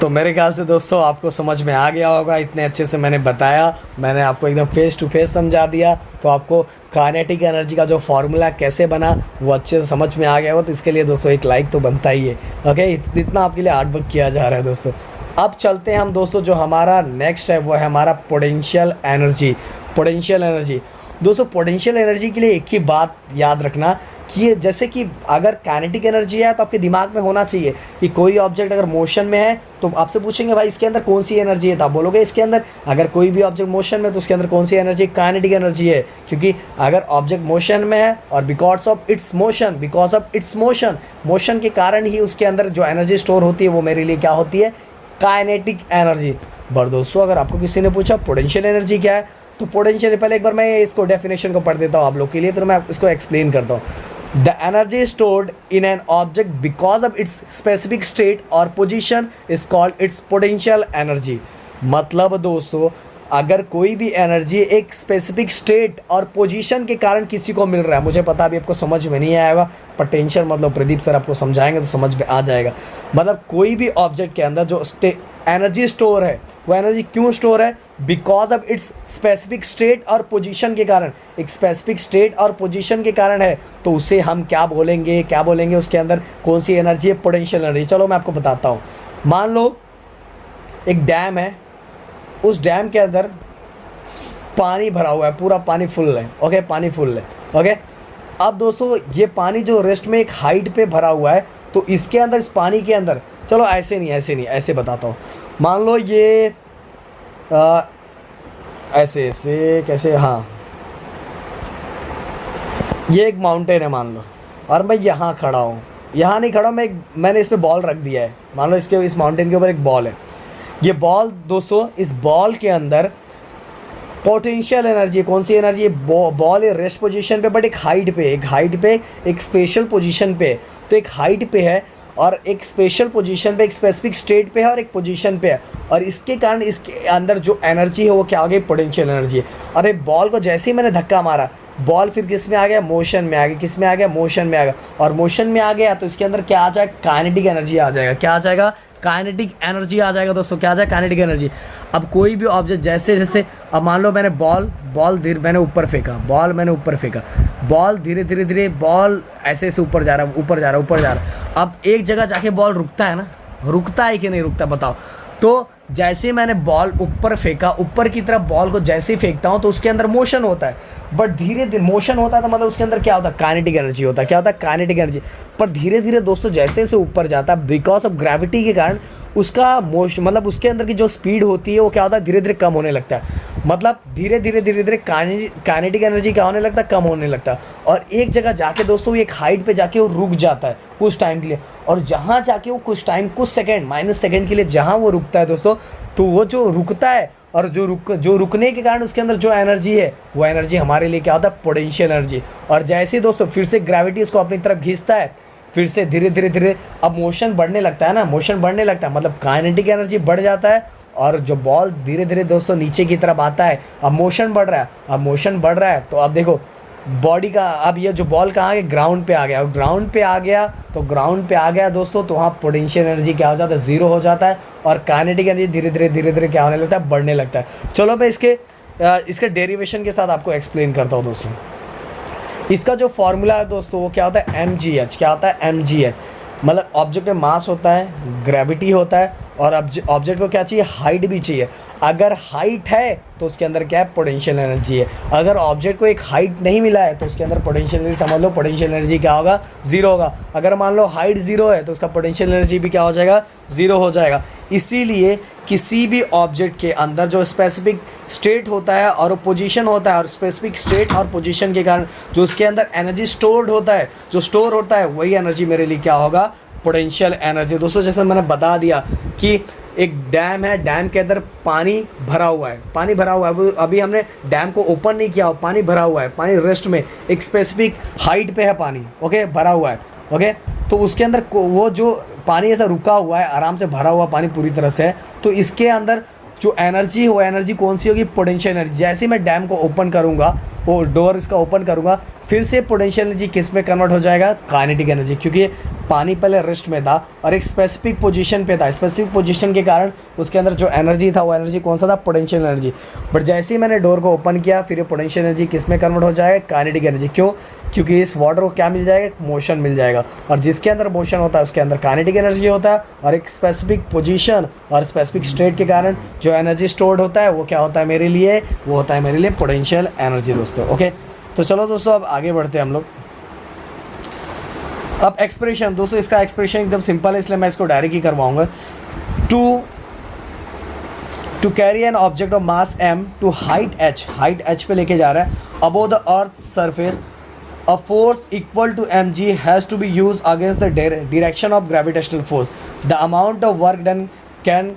तो मेरे ख्याल से दोस्तों आपको समझ में आ गया होगा, इतने अच्छे से मैंने बताया, मैंने आपको एकदम फेस टू फेस समझा दिया। तो आपको काइनेटिक एनर्जी का जो फॉर्मूला कैसे बना वो अच्छे से समझ में आ गया हो, तो इसके लिए दोस्तों एक लाइक तो बनता ही है। ओके, इतना आपके लिए हार्ड वर्क किया जा रहा है दोस्तों। अब चलते हैं हम दोस्तों, जो हमारा नेक्स्ट है वो है हमारा पोटेंशियल एनर्जी। पोटेंशियल एनर्जी दोस्तों, पोटेंशियल एनर्जी के लिए एक ही बात याद रखना कि जैसे कि अगर काइनेटिक एनर्जी है तो आपके दिमाग में होना चाहिए कि कोई ऑब्जेक्ट अगर मोशन में है तो आपसे पूछेंगे भाई इसके अंदर कौन सी एनर्जी है, तो आप बोलोगे इसके अंदर, अगर कोई भी ऑब्जेक्ट मोशन में तो उसके अंदर कौन सी एनर्जी, काइनेटिक एनर्जी है। क्योंकि अगर ऑब्जेक्ट मोशन में है और because of its motion, motion के कारण ही उसके अंदर जो एनर्जी स्टोर होती है वो मेरे लिए क्या होती है, काइनेटिक एनर्जी। पर दोस्तों अगर आपको किसी ने पूछा पोटेंशियल एनर्जी क्या है, तो पोटेंशियल, पहले एक बार मैं इसको डेफिनेशन को पढ़ देता हूँ आप लोग के लिए, फिर मैं इसको एक्सप्लेन करता हूँ। The energy stored in an object because of its specific state or position is called its potential energy। मतलब दोस्तों अगर कोई भी एनर्जी एक स्पेसिफिक स्टेट और पोजीशन के कारण किसी को मिल रहा है, मुझे पता अभी आपको समझ में नहीं आएगा, पोटेंशियल मतलब प्रदीप सर आपको समझाएंगे तो समझ में आ जाएगा। मतलब कोई भी ऑब्जेक्ट के अंदर जो एनर्जी स्टोर है, वो एनर्जी क्यों स्टोर है, because of its specific state और पोजीशन के कारण, एक स्पेसिफिक स्टेट और पोजीशन के कारण है, तो उसे हम क्या बोलेंगे उसके अंदर कौन सी एनर्जी है, पोटेंशियल एनर्जी। चलो मैं आपको बताता हूँ। मान लो एक डैम है, उस डैम के अंदर पानी भरा हुआ है, पूरा पानी फुल है, ओके, पानी फुल है, ओके। अब दोस्तों ये पानी जो रेस्ट में एक हाइट पे भरा हुआ है, तो इसके अंदर, इस पानी के अंदर, चलो ऐसे नहीं ऐसे बताता हूँ। मान लो ये ऐसे कैसे, हाँ, ये एक माउंटेन है मान लो, और मैं यहाँ खड़ा हूँ, यहाँ नहीं खड़ा, मैंने इस पर बॉल रख दिया है। मान लो इस माउंटेन के ऊपर एक बॉल है। ये बॉल दोस्तों, इस बॉल के अंदर पोटेंशियल एनर्जी, कौन सी एनर्जी है, बॉल है रेस्ट पोजीशन पे, बट एक हाइट पे, एक स्पेशल पोजीशन पे। तो एक हाइट पे है और एक स्पेशल पोजीशन पे, एक स्पेसिफिक स्टेट पे है और एक पोजीशन पे है, और इसके कारण इसके अंदर जो एनर्जी है वो क्या हो गई, पोटेंशियल एनर्जी है। और एक बॉल को जैसे ही मैंने धक्का मारा, बॉल फिर किस में आ गया, मोशन में आ गया, किस में आ गया, मोशन में आ गया, और मोशन में आ गया तो इसके अंदर क्या आ जाएगा, काइनेटिक एनर्जी आ जाएगा। क्या आ जाएगा, काइनेटिक एनर्जी आ जाएगा दोस्तों। क्या आ जाएगा, काइनेटिक एनर्जी। अब कोई भी ऑब्जेक्ट जैसे अब मान लो मैंने मैंने ऊपर फेंका, बॉल धीरे बॉल ऐसे ऊपर जा रहा है। अब एक जगह जाके बॉल रुकता है ना, रुकता है कि नहीं रुकता, बताओ। तो जैसे मैंने बॉल ऊपर फेंका, ऊपर की तरफ बॉल को जैसे ही फेंकता हूँ तो उसके अंदर मोशन होता है, बट धीरे धीरे मोशन होता है, तो मतलब उसके अंदर क्या होता है, काइनेटिक एनर्जी होता है। क्या होता है, काइनेटिक एनर्जी। पर धीरे धीरे दोस्तों जैसे जैसे ऊपर जाता है, बिकॉज ऑफ ग्रेविटी के कारण उसका मोशन, मतलब उसके अंदर की जो स्पीड होती है वो क्या होता है, धीरे धीरे कम होने लगता है। मतलब धीरे धीरे काइनेटिक एनर्जी क्या होने लगता है, कम होने लगता है। और एक जगह जाके दोस्तों, एक हाइट पे जाके वो रुक जाता है कुछ टाइम के लिए, और जहाँ जाके वो कुछ सेकंड, माइनस सेकंड के लिए जहाँ वो रुकता है दोस्तों, तो वो जो रुकता है और जो रुकने के कारण उसके अंदर जो एनर्जी है, वो एनर्जी हमारे लिए क्या होता है, पोटेंशियल एनर्जी। और जैसे ही दोस्तों फिर से ग्रेविटी उसको अपनी तरफ खींचता है, फिर से धीरे धीरे अब मोशन बढ़ने लगता है ना, मतलब काइनेटिक एनर्जी बढ़ जाता है, और जो बॉल धीरे धीरे दोस्तों नीचे की तरफ आता है, अब मोशन बढ़ रहा है, तो अब देखो बॉडी का, अब ये जो बॉल कहाँ गया, ग्राउंड पे आ गया, ग्राउंड पे आ गया दोस्तों, तो वहाँ पोटेंशियल एनर्जी क्या हो जाता है, ज़ीरो हो जाता है, और काइनेटिक एनर्जी धीरे धीरे क्या होने लगता है, बढ़ने लगता है। चलो मैं इसके डेरिवेशन के साथ आपको एक्सप्लेन करता हूँ दोस्तों। इसका जो फॉर्मूला है दोस्तों, वो क्या होता है, mgh। क्या होता है, mgh। मतलब ऑब्जेक्ट में मास होता है, ग्रेविटी होता है, और ऑब्जेक्ट को क्या चाहिए, हाइट भी चाहिए। अगर हाइट है तो उसके अंदर क्या है, पोटेंशियल एनर्जी है। अगर ऑब्जेक्ट को एक हाइट नहीं मिला है तो उसके अंदर पोटेंशियल एनर्जी, समझ लो पोटेंशियल एनर्जी क्या होगा, ज़ीरो होगा। अगर मान लो हाइट ज़ीरो है तो उसका पोटेंशियल एनर्जी भी क्या हो जाएगा, ज़ीरो हो जाएगा। इसीलिए किसी भी ऑब्जेक्ट के अंदर जो स्पेसिफिक स्टेट होता है और पोजीशन होता है, और स्पेसिफिक स्टेट और पोजीशन के कारण जो उसके अंदर एनर्जी स्टोर होता है, वही एनर्जी मेरे लिए क्या होगा, पोटेंशियल एनर्जी। दोस्तों जैसे मैंने बता दिया कि एक डैम है, डैम के अंदर पानी भरा हुआ है, अभी हमने डैम को ओपन नहीं किया, पानी भरा हुआ है, पानी रेस्ट में एक स्पेसिफिक हाइट पे है पानी, ओके, भरा हुआ है, ओके। तो उसके अंदर वो जो पानी ऐसा रुका हुआ है, आराम से भरा हुआ पानी पूरी तरह से है, तो इसके अंदर जो एनर्जी, वो एनर्जी कौन सी होगी, पोटेंशियल एनर्जी। जैसे मैं डैम को ओपन करूँगा, वो डोर इसका ओपन करूँगा, फिर से पोटेंशियल एनर्जी किस में कन्वर्ट हो जाएगा, काइनेटिक एनर्जी, क्योंकि पानी पहले रेस्ट में था और एक स्पेसिफिक पोजीशन पे था। स्पेसिफिक पोजीशन के कारण उसके अंदर जो एनर्जी था, वो एनर्जी कौन सा था, पोटेंशियल एनर्जी। बट जैसे ही मैंने डोर को ओपन किया, फिर ये पोटेंशियल एनर्जी किस में कन्वर्ट हो जाएगा, काइनेटिक एनर्जी। क्यों, क्योंकि इस वाटर को क्या मिल जाएगा, मोशन मिल जाएगा, और जिसके अंदर मोशन होता है उसके अंदर काइनेटिक एनर्जी होता है, और एक स्पेसिफिक पोजीशन और स्पेसिफिक स्टेट के कारण जो एनर्जी स्टोर्ड होता है, वो क्या होता है मेरे लिए, वो होता है मेरे लिए पोटेंशियल एनर्जी दोस्तों, ओके। तो चलो दोस्तों अब आगे बढ़ते हैं हम लोग। अब एक्सप्रेशन दोस्तों, इसका एक्सप्रेशन एकदम सिंपल है, इसलिए मैं इसको डायरेक्ट ही करवाऊंगा। To carry an object of mass m to height h पे लेके जा रहा है above the earth surface, a force equal to mg has to be use against the direction of gravitational force. The amount of work done can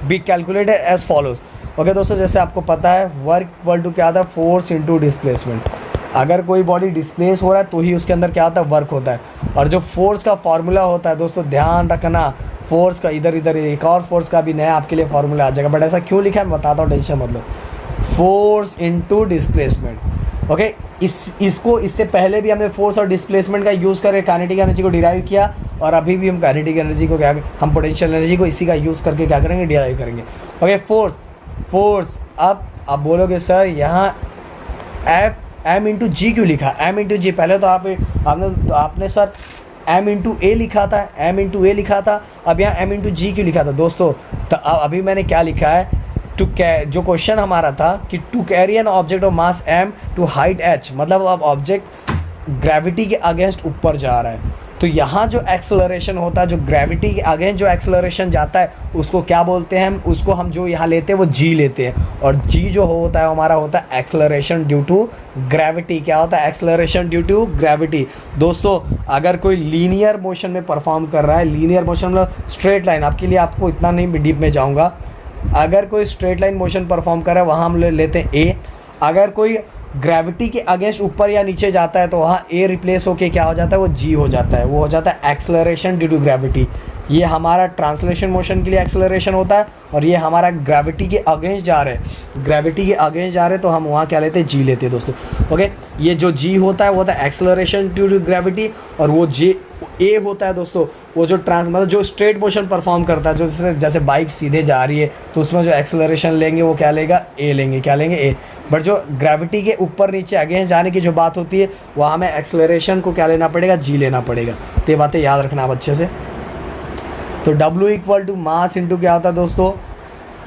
be calculated as follows. Okay दोस्तों, जैसे आपको पता है वर्क इक्वल टू क्या था, force into displacement. अगर कोई body displace हो रहा है तो ही उसके अंदर क्या होता है, वर्क होता है। और जो फोर्स का फार्मूला होता है दोस्तों, ध्यान रखना, फोर्स का इधर एक और फोर्स का भी नया आपके लिए फार्मूला आ जाएगा, बट ऐसा क्यों लिखा है मैं बताता हूँ, टेंशन मत लो। Force into displacement, okay. इससे पहले भी हमने फोर्स और डिस्प्लेसमेंट का यूज़ करके काइनेटिक एनर्जी को डिराइव किया, और अभी भी हम काइनेटिक एनर्जी को हम पोटेंशियल एनर्जी को इसी का यूज़ करके क्या करेंगे, डिराइव करेंगे, ओके। फोर्स। अब आप बोलोगे सर यहाँ एफ एम इंटू जी क्यों लिखा, एम इंटू जी, पहले तो आपने सर एम इंटू ए लिखा था, एम इंटू ए लिखा था, अब यहाँ एम इंटू जी क्यों लिखा था दोस्तों। तो अब अभी मैंने क्या लिखा है, जो क्वेश्चन हमारा था कि to carry an object of mass m to height h, मतलब अब ऑब्जेक्ट ग्रेविटी के अगेंस्ट ऊपर जा रहा है, तो यहाँ जो एक्सेलरेशन होता है, जो ग्रेविटी के अगेंस्ट जो एक्सेलरेशन जाता है उसको क्या बोलते हैं, उसको हम जो यहाँ लेते हैं वो जी लेते हैं, और जी जो होता है हमारा होता है एक्सेलरेशन ड्यू टू ग्रेविटी। क्या होता है, एक्सेलरेशन ड्यू टू ग्रेविटी। दोस्तों अगर कोई लीनियर मोशन में परफॉर्म कर रहा है, लीनियर मोशन मतलब स्ट्रेट लाइन, आपके लिए आपको इतना नहीं डीप में जाऊँगा, अगर कोई स्ट्रेट लाइन मोशन परफॉर्म कर रहा है वहाँ हम लेते हैं ए। अगर कोई ग्रेविटी के अगेंस्ट ऊपर या नीचे जाता है तो वहाँ ए रिप्लेस होके क्या हो जाता है, वो जी हो जाता है, वो हो जाता है एक्सेलरेशन ड्यू टू ग्रेविटी। ये हमारा ट्रांसलेशन मोशन के लिए एक्सेलरेशन होता है, और ये हमारा ग्रेविटी के अगेंस्ट जा रहे हैं, ग्रेविटी के अगेंस्ट जा रहे हैं तो हम वहाँ क्या लेते हैं, जी लेते हैं दोस्तों। ओके, ये जो जी होता है वो होता है एक्सेलरेशन ड्यू टू ग्रेविटी, और वो जे ए होता है दोस्तों वो जो मतलब जो स्ट्रेट मोशन परफॉर्म करता है, जो जैसे बाइक सीधे जा रही है तो उसमें जो एक्सेलरेशन लेंगे वो क्या लेगा, ए लेंगे, क्या लेंगे, ए। बट जो ग्रेविटी के ऊपर नीचे अगेंस्ट जाने की जो बात होती है वहाँ हमें एक्सेलरेशन को क्या लेना पड़ेगा, जी लेना पड़ेगा। तो ये बातें याद रखना आप अच्छे से। तो W equal to mass into क्या होता है दोस्तों,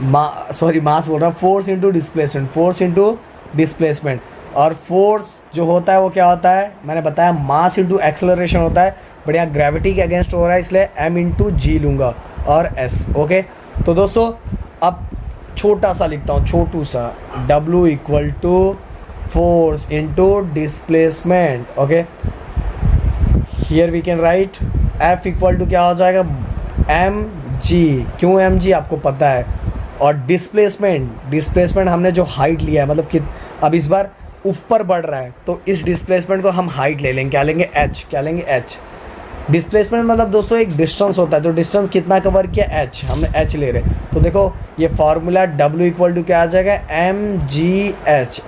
मास बोल रहा हूँ, force into displacement, force into displacement. और फोर्स जो होता है वो क्या होता है, मैंने बताया मास इंटू एक्सेलरेशन होता है, बट यहाँ ग्रेविटी के अगेंस्ट हो रहा है इसलिए m इंटू जी लूँगा और s। ओके, तो दोस्तों अब छोटा सा लिखता हूँ, छोटू सा, W equal to force into displacement. Okay, here we can write F equal to क्या हो जाएगा, एम जी। क्यों एम जी, आपको पता है। और डिस्प्लेसमेंट हमने जो हाइट लिया है, मतलब कि अब इस बार ऊपर बढ़ रहा है तो इस डिस्प्लेसमेंट को हम हाइट ले लेंगे, क्या लेंगे, एच, क्या लेंगे, एच। डिस्प्लेसमेंट मतलब दोस्तों एक डिस्टेंस होता है, तो डिस्टेंस कितना कवर किया, एच, हमने एच ले रहे। तो देखो ये फार्मूला W इक्वल टू क्या आ जाएगा, एम जी एच।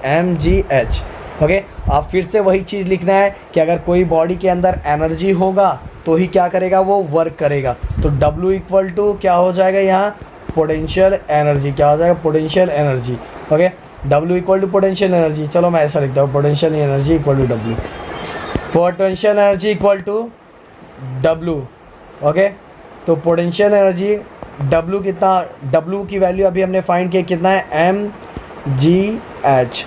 ओके, आप फिर से वही चीज़ लिखना है कि अगर कोई बॉडी के अंदर एनर्जी होगा तो ही क्या करेगा, वो वर्क करेगा। तो W इक्वल टू क्या हो जाएगा यहाँ, पोटेंशियल एनर्जी, क्या हो जाएगा, potential energy. Okay, W equal to potential energy. चलो मैं ऐसा लिखता हूँ, potential energy equal to W, potential energy equal to W। Okay, तो पोटेंशियल एनर्जी W कितना, W की वैल्यू अभी हमने फाइंड किया कितना है, mgh।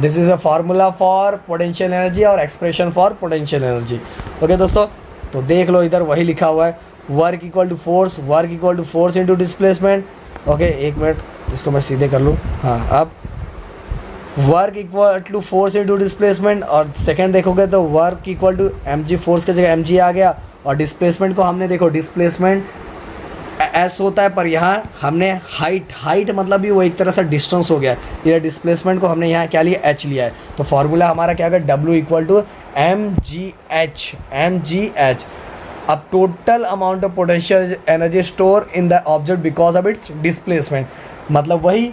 This is a formula for potential energy और expression for potential energy. Okay दोस्तों, तो देख लो इधर वही लिखा हुआ है, work equal to force into displacement. Okay, एक मिनट इसको मैं सीधे कर लूँ, हाँ। अब work equal to force into displacement, और सेकंड देखोगे तो work equal to mg, force की जगह mg आ गया, और डिस्प्लेसमेंट को हमने देखो डिस्प्लेसमेंट s होता है, पर यहाँ हमने हाइट मतलब भी वो एक तरह से डिस्टेंस हो गया, ये डिस्प्लेसमेंट को हमने यहाँ क्या लिया, h लिया है। तो फार्मूला हमारा क्या होगा, W इक्वल टू mgh। अब total amount of potential energy store in the object because of its displacement, मतलब वही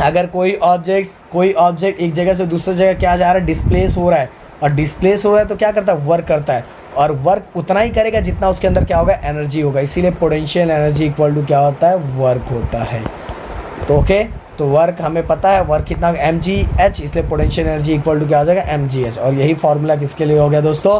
अगर कोई ऑब्जेक्ट एक जगह से दूसरी जगह क्या जा रहा है, डिस्प्लेस हो रहा है, और डिस्प्लेस हो रहा है तो क्या करता है, वर्क करता है, और वर्क उतना ही करेगा जितना उसके अंदर क्या होगा, एनर्जी होगा। इसीलिए पोटेंशियल एनर्जी इक्वल टू क्या होता है, वर्क होता है। तो ओके, तो वर्क हमें पता है, वर्क कितना mgh, इसलिए पोटेंशियल एनर्जी इक्वल टू क्या हो जाएगा, mgh। और यही फार्मूला किसके लिए हो गया दोस्तों,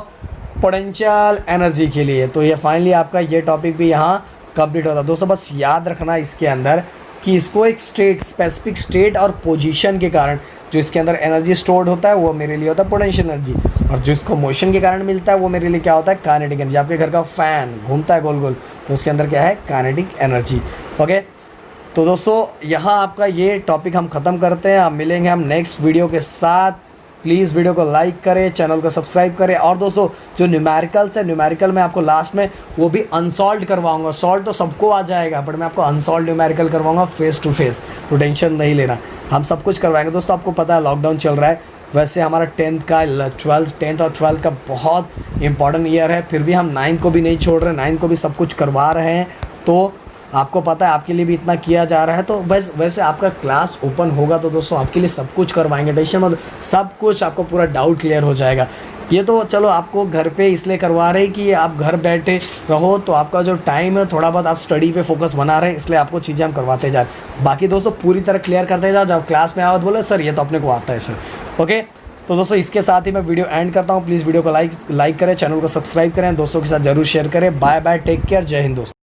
पोटेंशियल एनर्जी के लिए। तो ये फाइनली आपका ये टॉपिक भी यहाँ कंप्लीट होता है दोस्तों। बस याद रखना इसके अंदर कि इसको एक स्पेसिफिक स्टेट और पोजीशन के कारण जो इसके अंदर एनर्जी स्टोर्ड होता है वो मेरे लिए होता है पोटेंशियल एनर्जी, और जो इसको मोशन के कारण मिलता है वो मेरे लिए क्या होता है, काइनेटिक एनर्जी। आपके घर का फैन घूमता है गोल गोल तो उसके अंदर क्या है, काइनेटिक एनर्जी। ओके, तो दोस्तों यहाँ आपका ये टॉपिक हम ख़त्म करते हैं। अब मिलेंगे हम नेक्स्ट वीडियो के साथ। प्लीज़ वीडियो को लाइक करें, चैनल को सब्सक्राइब करें, और दोस्तों जो न्यूमेरिकल्स है, न्यूमेरिकल में आपको लास्ट में वो भी अनसॉल्व करवाऊंगा। सॉल्व तो सबको आ जाएगा, बट मैं आपको अनसॉल्व न्यूमेरिकल करवाऊंगा फेस टू फेस, तो टेंशन नहीं लेना, हम सब कुछ करवाएंगे दोस्तों। आपको पता है लॉकडाउन चल रहा है, वैसे हमारा 10th और 12th का बहुत इंपॉर्टेंट ईयर है, फिर भी हम 9th को भी नहीं छोड़ रहे, 9th को भी सब कुछ करवा रहे हैं। तो आपको पता है आपके लिए भी इतना किया जा रहा है, तो बस वैसे आपका क्लास ओपन होगा तो दोस्तों आपके लिए सब कुछ करवाएंगे, टेंशन मत, सब कुछ आपको पूरा डाउट क्लियर हो जाएगा। ये तो चलो आपको घर पे इसलिए करवा रहे हैं कि आप घर बैठे रहो, तो आपका जो टाइम है थोड़ा बहुत आप स्टडी पे फोकस बना रहे हैं, इसलिए आपको चीज़ें हम करवाते जा रहे हैं। बाकी दोस्तों पूरी तरह क्लियर करते जाओ, जब क्लास में आओ तो बोले सर ये तो अपने को आता है सर। ओके, तो दोस्तों इसके साथ ही मैं वीडियो एंड करता हूँ। प्लीज़ वीडियो को लाइक करें, चैनल को सब्सक्राइब करें, दोस्तों के साथ जरूर शेयर करें। बाय बाय, टेक केयर, जय हिंद दोस्तों।